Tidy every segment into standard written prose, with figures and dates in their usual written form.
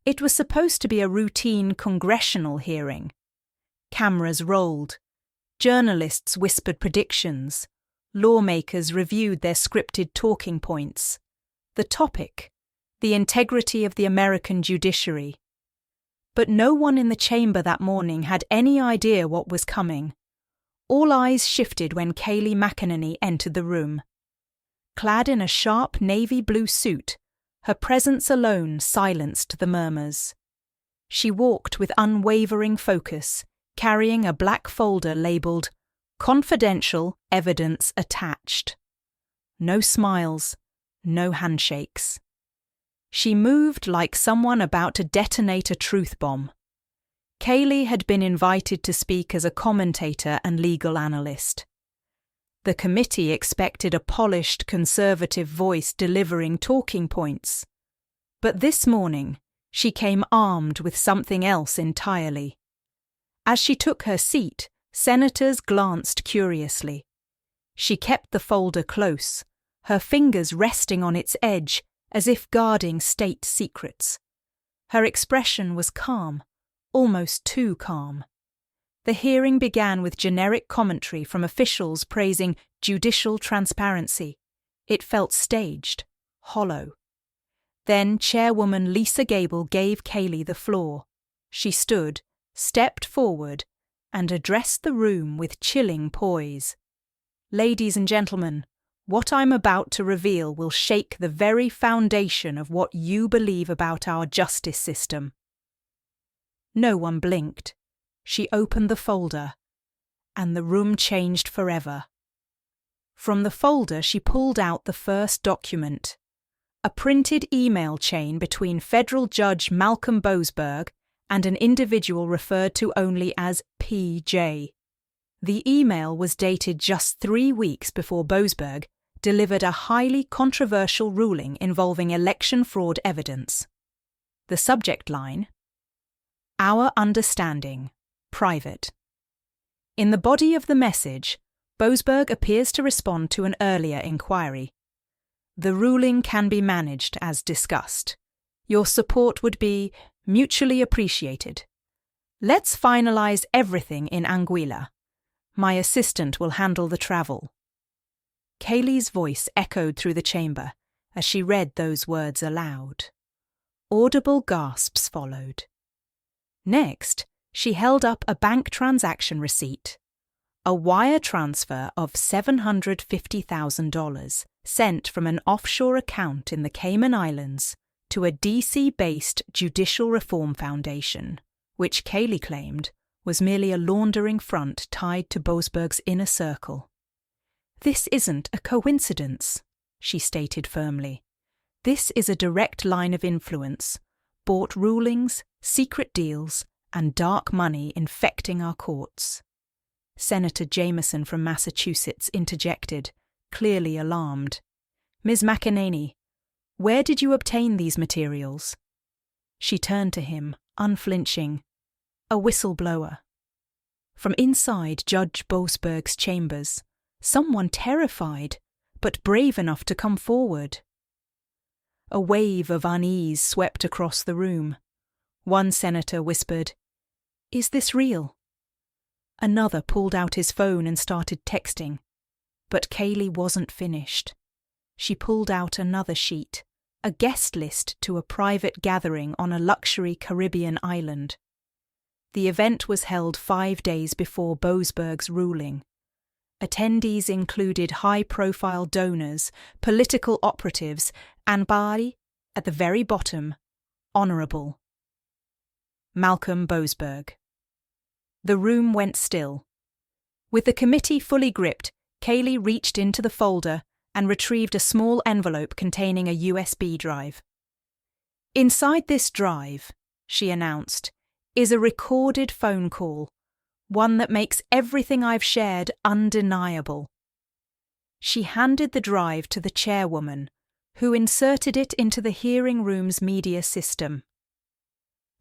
It was supposed to be a routine congressional hearing. Cameras rolled. Journalists whispered predictions. Lawmakers reviewed their scripted talking points. The topic: the integrity of the American judiciary. But no one in the chamber that morning had any idea what was coming. All eyes shifted when Kayleigh McEnany entered the room. Clad in a sharp navy blue suit, her presence alone silenced the murmurs. She walked with unwavering focus, carrying a black folder labelled "Confidential Evidence Attached." No smiles, no handshakes. She moved like someone about to detonate a truth bomb. Kayleigh had been invited to speak as a commentator and legal analyst. The committee expected a polished, conservative voice delivering talking points. But this morning, she came armed with something else entirely. As she took her seat, senators glanced curiously. She kept the folder close, her fingers resting on its edge as if guarding state secrets. Her expression was calm, almost too calm. The hearing began with generic commentary from officials praising judicial transparency. It felt staged, hollow. Then Chairwoman Lisa Gable gave Kayleigh the floor. She stood, stepped forward, and addressed the room with chilling poise. "Ladies and gentlemen, what I'm about to reveal will shake the very foundation of what you believe about our justice system." No one blinked. She opened the folder, and the room changed forever. From the folder she pulled out the first document, a printed email chain between federal Judge Malcolm Boasberg and an individual referred to only as PJ. The email was dated just 3 weeks before Boasberg delivered a highly controversial ruling involving election fraud evidence. The subject line: "Our understanding, private." In the body of the message, Boasberg appears to respond to an earlier inquiry. "The ruling can be managed as discussed. Your support would be mutually appreciated. Let's finalize everything in Anguilla. My assistant will handle the travel." Kayleigh's voice echoed through the chamber as she read those words aloud. Audible gasps followed. Next, she held up a bank transaction receipt. A wire transfer of $750,000 sent from an offshore account in the Cayman Islands to a DC-based judicial reform foundation, which Kayleigh claimed was merely a laundering front tied to Boasberg's inner circle. "This isn't a coincidence," she stated firmly. "This is a direct line of influence, bought rulings, secret deals, and dark money infecting our courts." Senator Jameson from Massachusetts interjected, clearly alarmed. "Ms. McEnany, where did you obtain these materials?" She turned to him, unflinching. "A whistleblower." From inside Judge Boasberg's chambers, someone terrified, but brave enough to come forward. A wave of unease swept across the room. One senator whispered, "Is this real?" Another pulled out his phone and started texting. But Kayleigh wasn't finished. She pulled out another sheet, a guest list to a private gathering on a luxury Caribbean island. The event was held 5 days before Boasberg's ruling. Attendees included high-profile donors, political operatives, and at the very bottom, Honorable Malcolm Boasberg. The room went still. With the committee fully gripped, Kayleigh reached into the folder and retrieved a small envelope containing a USB drive. "Inside this drive," she announced, "is a recorded phone call, one that makes everything I've shared undeniable." She handed the drive to the chairwoman, who inserted it into the hearing room's media system.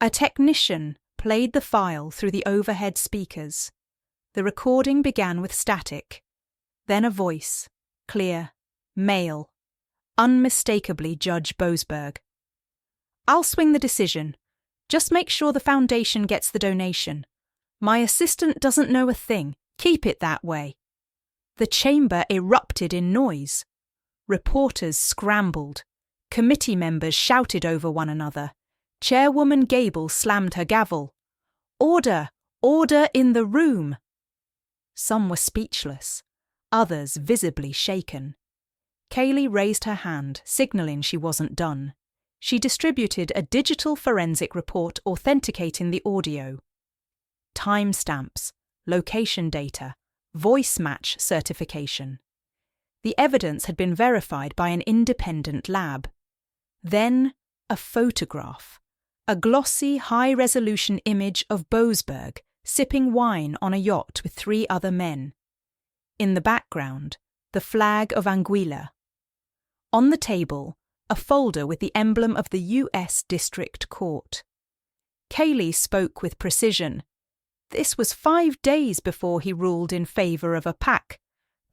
A technician played the file through the overhead speakers. The recording began with static, then a voice, clear, male, unmistakably Judge Boasberg. "I'll swing the decision. Just make sure the foundation gets the donation. My assistant doesn't know a thing. Keep it that way." The chamber erupted in noise. Reporters scrambled. Committee members shouted over one another. Chairwoman Gable slammed her gavel. "Order! Order in the room!" Some were speechless, others visibly shaken. Kayleigh raised her hand, signalling she wasn't done. She distributed a digital forensic report authenticating the audio. Timestamps, location data, voice match certification. The evidence had been verified by an independent lab. Then a photograph, a glossy, high-resolution image of Boasberg sipping wine on a yacht with 3 other men. In the background, the flag of Anguilla. On the table, a folder with the emblem of the U.S. District Court. Kayleigh spoke with precision. This was 5 days before he ruled in favour of a PAC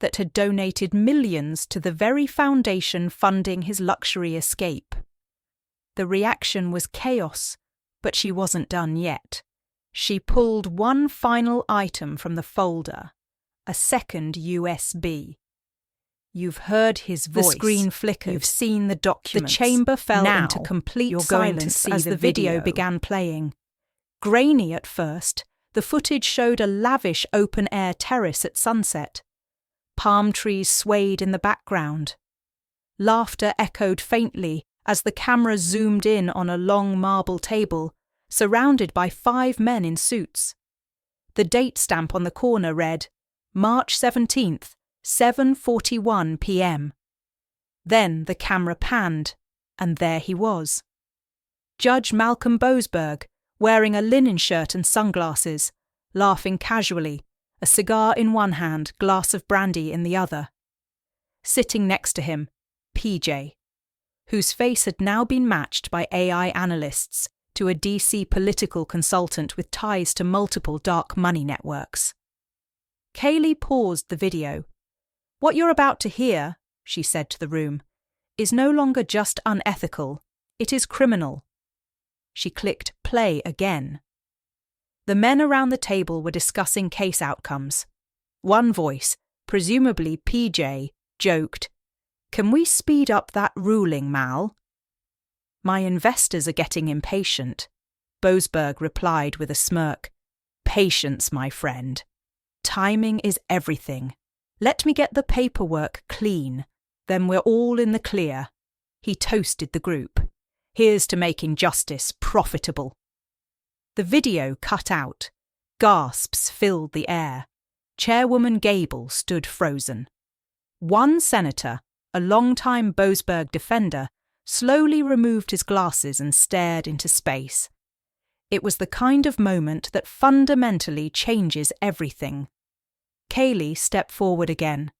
that had donated millions to the very foundation funding his luxury escape. The reaction was chaos, but she wasn't done yet. She pulled one final item from the folder, a second USB. You've heard his voice. The screen flickered. You've seen the documents. The chamber fell into complete silence as the video began playing. Grainy at first, the footage showed a lavish open-air terrace at sunset. Palm trees swayed in the background. Laughter echoed faintly as the camera zoomed in on a long marble table, surrounded by 5 men in suits. The date stamp on the corner read, March 17th, 7:41 p.m. Then the camera panned, and there he was. Judge Malcolm Boasberg, wearing a linen shirt and sunglasses, laughing casually, a cigar in one hand, glass of brandy in the other. Sitting next to him, PJ, whose face had now been matched by AI analysts to a DC political consultant with ties to multiple dark money networks. Kayleigh paused the video. "What you're about to hear," she said to the room, "is no longer just unethical, it is criminal." She clicked play again. The men around the table were discussing case outcomes. One voice, presumably PJ, joked, "Can we speed up that ruling, Mal?" "My investors are getting impatient," Boasberg replied with a smirk. "Patience, my friend. Timing is everything. Let me get the paperwork clean, then we're all in the clear." He toasted the group. "Here's to making justice profitable." The video cut out. Gasps filled the air. Chairwoman Gable stood frozen. One senator, a longtime Boasberg defender, slowly removed his glasses and stared into space. It was the kind of moment that fundamentally changes everything. Kayleigh stepped forward again.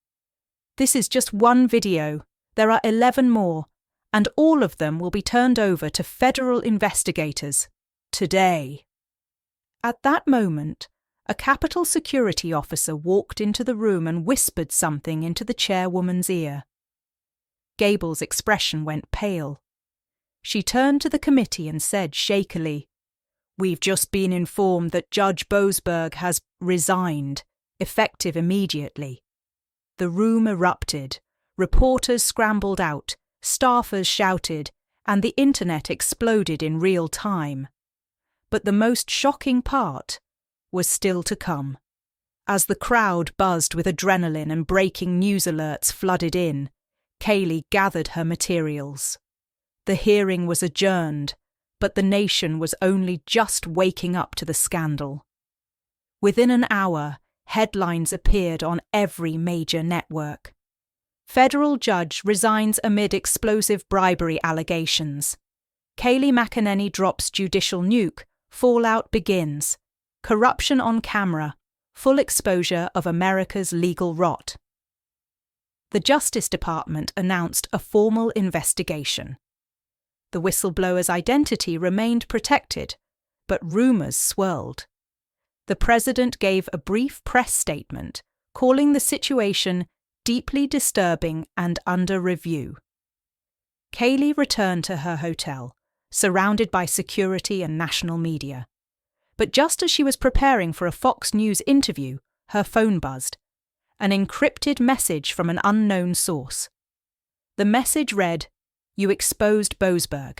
"This is just one video. There are 11 more, and all of them will be turned over to federal investigators. Today." At that moment, a Capitol security officer walked into the room and whispered something into the chairwoman's ear. Gable's expression went pale. She turned to the committee and said shakily, "We've just been informed that Judge Boasberg has resigned, effective immediately." The room erupted. Reporters scrambled out, staffers shouted, and the internet exploded in real time. But the most shocking part was still to come. As the crowd buzzed with adrenaline and breaking news alerts flooded in, Kayleigh gathered her materials. The hearing was adjourned, but the nation was only just waking up to the scandal. Within an hour, headlines appeared on every major network. Federal judge resigns amid explosive bribery allegations. Kayleigh McEnany drops judicial nuke. Fallout begins. Corruption on camera. Full exposure of America's legal rot. The Justice Department announced a formal investigation. The whistleblower's identity remained protected, but rumours swirled. The president gave a brief press statement calling the situation deeply disturbing and under review. Kayleigh returned to her hotel, surrounded by security and national media. But just as she was preparing for a Fox News interview, her phone buzzed. An encrypted message from an unknown source. The message read, "You exposed Boasberg,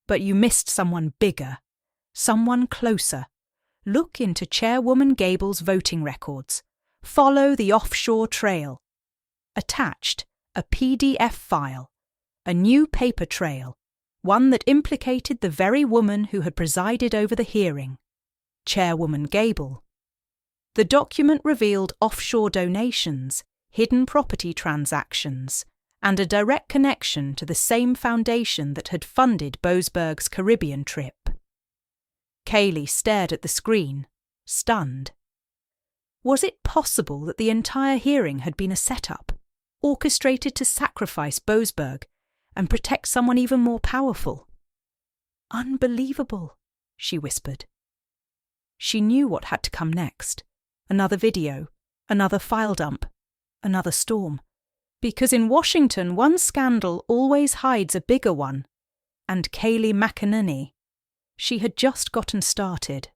but you missed someone bigger, someone closer. Look into Chairwoman Gable's voting records. Follow the Offshore trail." Attached, a PDF file, a new paper trail, one that implicated the very woman who had presided over the hearing, Chairwoman Gable. The document revealed offshore donations, hidden property transactions, and a direct connection to the same foundation that had funded Boasberg's Caribbean trip. Kayleigh stared at the screen, stunned. Was it possible that the entire hearing had been a setup, orchestrated to sacrifice Boasberg and protect someone even more powerful? "Unbelievable," she whispered. She knew what had to come next. Another video, another file dump, another storm. Because in Washington, one scandal always hides a bigger one. And Kayleigh McEnany, she had just gotten started.